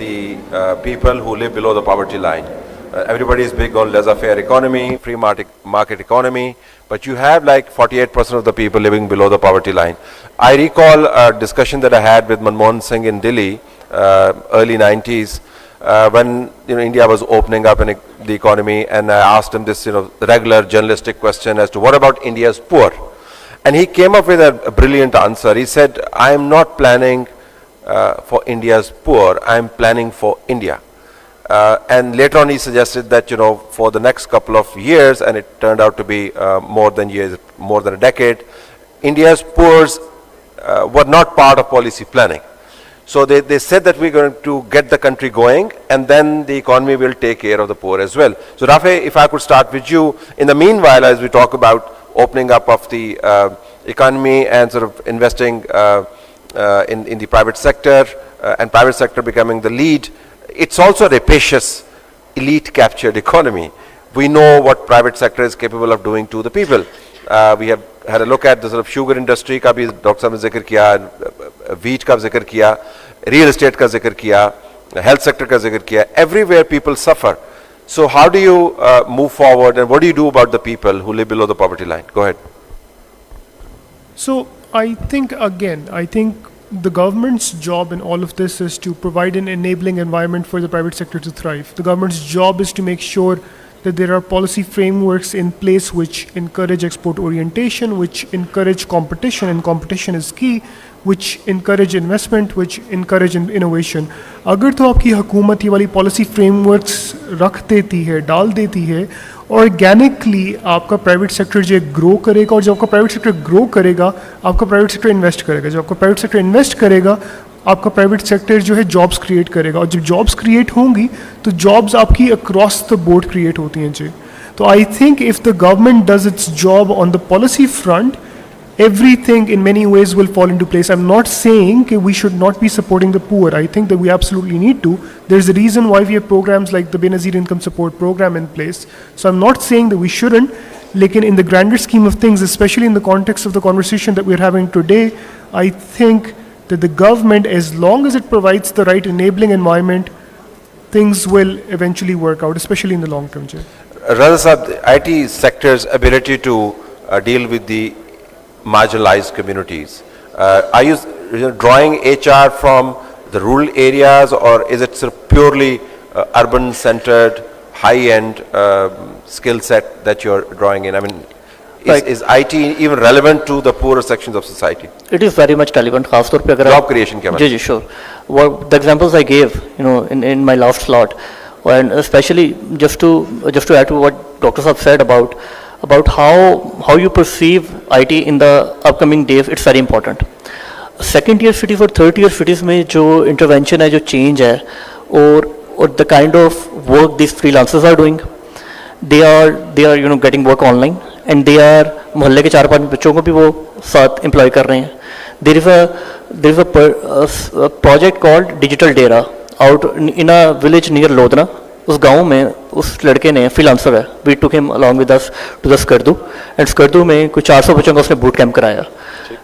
the people who live below the poverty line. Everybody is big on laissez-faire economy, free market economy, but you have like 48% of the people living below the poverty line. I recall a discussion that I had with Manmohan Singh in Delhi, early 90s, when India was opening up in the economy, and I asked him this regular journalistic question as to what about India's poor, and he came up with a brilliant answer. He said, I am not planning for India's poor, I am planning for India. And later on he suggested that for the next couple of years, and it turned out to be more than a decade, India's poor were not part of policy planning. So they said that we're going to get the country going, and then the economy will take care of the poor as well. So Rafe, if I could start with you, in the meanwhile, as we talk about opening up of the economy and sort of investing in the private sector, and private sector becoming the lead, it's also a rapacious, elite captured economy. We know what private sector is capable of doing to the people. We have had a look at the sort of sugar industry का भी doctor साहब ने जिक्र किया, wheat का जिक्र किया, real estate का जिक्र किया, health sector का जिक्र किया. Everywhere people suffer. So how do you move forward, and what do you do about the people who live below the poverty line? Go ahead. So I think the government's job in all of this is to provide an enabling environment for the private sector to thrive. The government's job is to make sure that there are policy frameworks in place which encourage export orientation, which encourage competition, and competition is key, which encourage investment, which encourage innovation. अगर तो आपकी हुकूमत ये वाली policy frameworks रख देती है, डाल देती है, ऑर्गेनिकली आपका प्राइवेट सेक्टर जो ग्रो करेगा, और जब आपका प्राइवेट सेक्टर ग्रो करेगा, आपका प्राइवेट सेक्टर इन्वेस्ट करेगा, जब आपका प्राइवेट सेक्टर इन्वेस्ट करेगा, आपका प्राइवेट सेक्टर जो है जॉब्स क्रिएट करेगा, और जब जॉब्स क्रिएट होंगी तो जॉब्स आपकी अक्रॉस द बोर्ड क्रिएट होती हैं जी. तो I think if the government does it's job on the policy front, everything in many ways will fall into place. I'm not saying that we should not be supporting the poor. I think that we absolutely need to. There's a reason why we have programs like the Benazir Income Support Program in place. So I'm not saying that we shouldn't. Lekin in the grander scheme of things, especially in the context of the conversation that we're having today, I think that the government, as long as it provides the right enabling environment, things will eventually work out, especially in the long term. Raza Sahab, the IT sector's ability to deal with the marginalized communities. Are you drawing HR from the rural areas, or is it sort of purely urban-centered, high-end skill set that you're drawing in? I mean, Right. is IT even relevant to the poorer sections of society? It is very much relevant, खास तौर पे अगर Job आप- creation के बारे जी जी sure. What the examples I gave, in my last slot, and especially just to add to what Dr. Saab said about how you perceive IT in the upcoming days, it's very important. Second tier cities और third tier cities में जो intervention है, जो change है, or the kind of work these freelancers are doing, they are getting work online, and they are मोहल्ले के 4-5 बच्चों को भी वो साथ employ कर रहे हैं. There is a project called Digital Dera out in a village near Lodna. उस गांव में उस लड़के ने freelancer है, we took him along with us to the Skardu, and Skardu में कुछ 400 बच्चों का उसने boot camp कराया.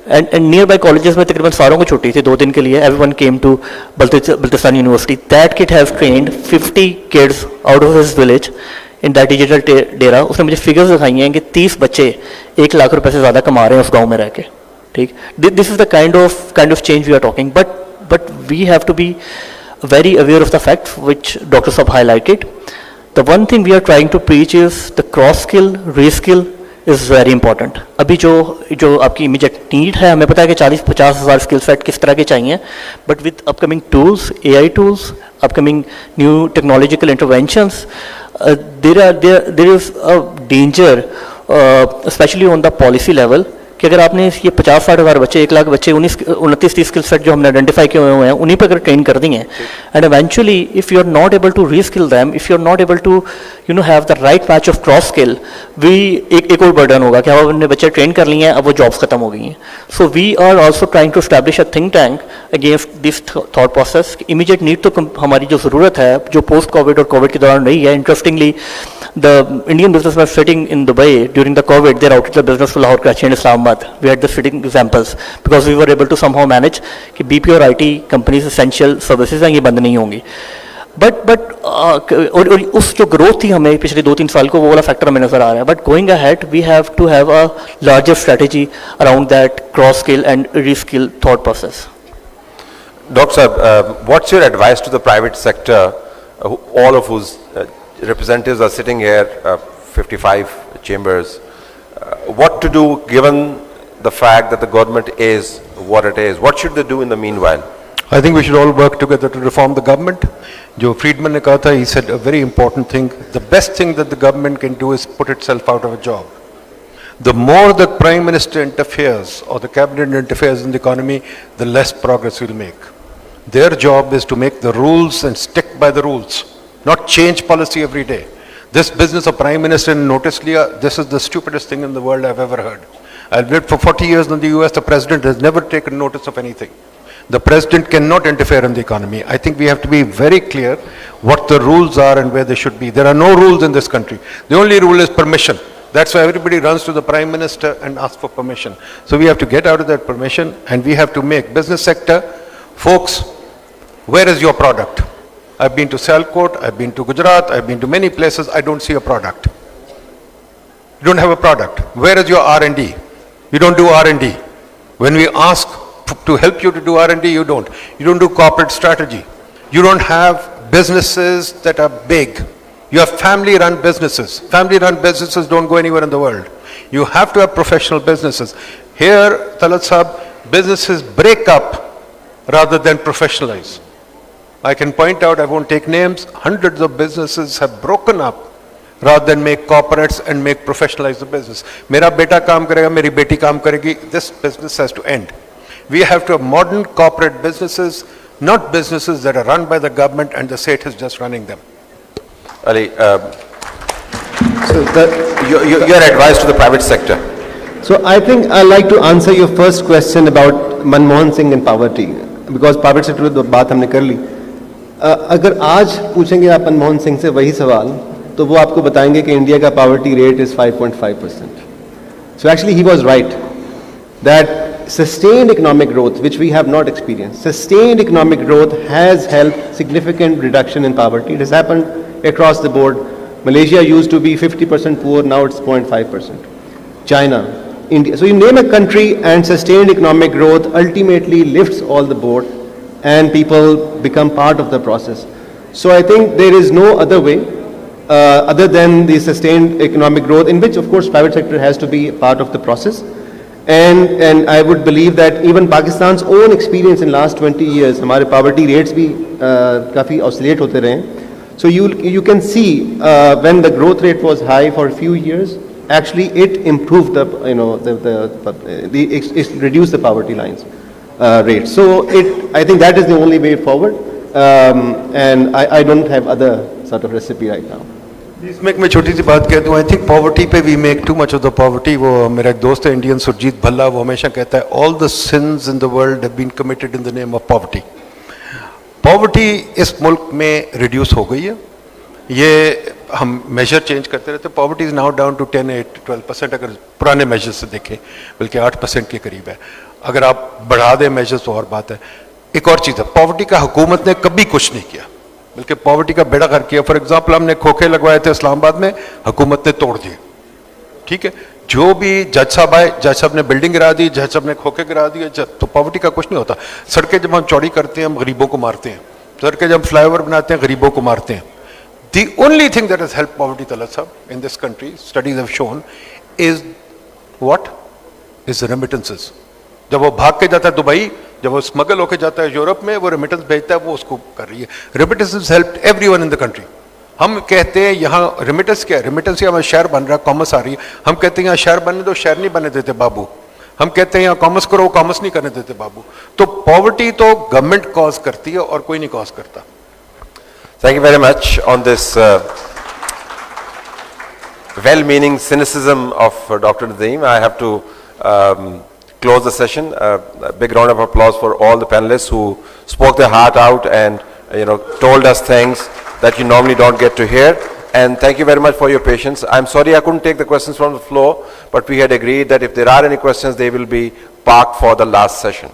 And nearby colleges में तकरीबन सारों को छुट्टी थी 2 दिन के लिए. Everyone came to Baltistan University. That kid has trained 50 kids out of his village in that digital dera. उसने मुझे figures दिखाई हैं कि 30 बच्चे 1 लाख रुपए से ज़्यादा कमा रहे हैं उस गांव में रह के. ठीक. This is the kind of change we are talking. But we have to be very aware of the fact which Dr. Saab highlighted. The one thing we are trying to preach is the cross skill, reskill is very important. अभी जो आपकी immediate need है, हमें पता है कि 40-50 हज़ार skill set किस तरह के चाहिए, but with upcoming tools, AI tools, upcoming new technological interventions, there is a danger, especially on the policy level, कि अगर आपने ये 50-60 हज़ार बच्चे 1 लाख बच्चे 29-30 स्किल सेट जो हमने आइडेंटिफाई किए हुए हैं उन्हीं पर अगर ट्रेन कर दिए हैं, and eventually if you are not able to reskill them, if you are not able to have the right match of cross skill, एक और बर्डन होगा कि अब हमने बच्चे ट्रेन कर लिए हैं, अब वो जॉब्स खत्म हो गई हैं. So we are also trying to establish a think tank against this thought process. Immediate need तो हमारी जो ज़रूरत है जो पोस्ट कोविड और कोविड के दौरान रही है. Interestingly the Indian businessmen sitting in Dubai during the COVID, they routed the business to Lahore, Karachi and Islamabad. We had the fitting examples because we were able to somehow manage कि BP और IT companies essential services हैं, ये बंद नहीं होंगी. और उस जो ग्रोथ थी हमें पिछले 2-3 साल को, वो वाला फैक्टर हमें नजर आ रहा है. But going ahead we have to have a larger strategy around that cross skill and reskill thought process. Dr. Saab, what's your advice to the private sector, all of whose representatives are sitting here, 55 chambers, what to do given the fact that the government is what it is? What should they do in the meanwhile? I think we should all work together to reform the government. Jo Friedman ne kaha tha, he said a very important thing. The best thing that the government can do is put itself out of a job. The more the Prime Minister interferes or the cabinet interferes in the economy, the less progress we'll make. Their job is to make the rules and stick by the rules, not change policy every day. This business of Prime Minister and notice liya, this is the stupidest thing in the world I've ever heard. I've lived for 40 years in the US, the President has never taken notice of anything. The President cannot interfere in the economy. I think we have to be very clear what the rules are and where they should be. There are no rules in this country. The only rule is permission. That's why everybody runs to the Prime Minister and asks for permission. So we have to get out of that permission and we have to make business sector, folks, where is your product? I've been to Sialkot, I've been to Gujarat, I've been to many places, I don't see a product. You don't have a product. Where is your R&D? You don't do R&D. When we ask to help you to do R&D, you don't. You don't do corporate strategy. You don't have businesses that are big. You have family-run businesses. Family-run businesses don't go anywhere in the world. You have to have professional businesses. Here, Talat Saab, businesses break up rather than professionalize. I can point out, I won't take names, hundreds of businesses have broken up rather than make corporates and make professionalize the business. Mera beta kaam karega, meri beti kaam karegi, this business has to end. We have to have modern corporate businesses, not businesses that are run by the government and the state is just running them. Ali, your advice to the private sector. So I think I'd like to answer your first question about Manmohan Singh and poverty, because private sector की बात हमने कर ली. अगर आज पूछेंगे आप मनमोहन सिंह से वही सवाल, तो वो आपको बताएंगे कि इंडिया का poverty rate is 5.5%. So actually he was right that sustained economic growth, which we have not experienced, sustained economic growth has helped significant reduction in poverty. It has happened across the board. Malaysia used to be 50% poor, now it's 0.5%. China, India. So you name a country and sustained economic growth ultimately lifts all the boat and people become part of the process. So I think there is no other way other than the sustained economic growth, in which of course private sector has to be a part of the process. And I would believe that even Pakistan's own experience in last 20 years, हमारे poverty rates भी काफ़ी oscillate होते रहे हैं. So you can see when the growth rate was high for a few years, actually it improved the, you know, it reduced the poverty lines rate. So I think that is the only way forward, and I don't have other sort of recipe right now. इसमें एक मैं छोटी सी बात कह दूं, I think poverty पे we make too much of the poverty. वो मेरा एक दोस्त है इंडियन, सुरजीत भल्ला, वो हमेशा कहता है all the sins in the world have been committed in the name of poverty. Poverty इस मुल्क में रिड्यूस हो गई है. ये हम मेजर चेंज करते रहते हैं. Poverty is now down to 10-12%, अगर पुराने मेजर से देखें, बल्कि 8% के करीब है. अगर आप बढ़ा दें मेजर्स तो और बात है. एक और चीज़ है, पॉवर्टी का हुकूमत ने कभी कुछ नहीं किया, बल्कि पॉवर्टी का बेड़ा गर्क किया. फॉर एग्जाम्पल, हमने खोखे लगवाए थे इस्लामाबाद में, हुकूमत ने तोड़ दिए. ठीक है, जो भी जज साहब आए, जज साहब ने बिल्डिंग गिरा दी, जज साहब ने खोखे गिरा दिए. तो पॉवर्टी का कुछ नहीं होता. सड़कें जब हम चौड़ी करते हैं, हम गरीबों को मारते हैं. सड़कें जब फ्लाईओवर बनाते हैं, गरीबों को मारते हैं. The only thing that has helped poverty, Talat sahab, in this country, studies have shown, is what? Is the remittances. जब वो भाग के जाता है दुबई, जब वो स्मगल होके जाता है यूरोप में, वो रेमिटेंस भेजता है, वो उसको कर रही है. Remittance helped everyone in the country. हम कहते हैं यहाँ रेमिटेंस क्या है? रेमिटेंस यहाँ शहर बन रहा है, कॉमर्स आ रही है. हम कहते हैं यहाँ शहर बनने दो, शहर नहीं बनने देते बाबू. हम कहते हैं यहाँ कॉमर्स करो, कॉमर्स नहीं करने देते बाबू. तो पॉवर्टी तो गवर्नमेंट कॉज करती है और कोई नहीं कॉज करता. Thank you very much on this well-meaning cynicism of Dr. Nadeem. I have to close the session. A big round of applause for all the panelists who spoke their heart out and told us things that you normally don't get to hear. And thank you very much for your patience. I'm sorry I couldn't take the questions from the floor, but we had agreed that if there are any questions, they will be parked for the last session.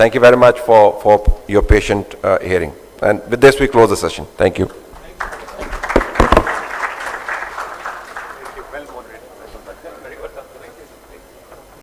Thank you very much for your patient hearing. And with this, we close the session. Thank you.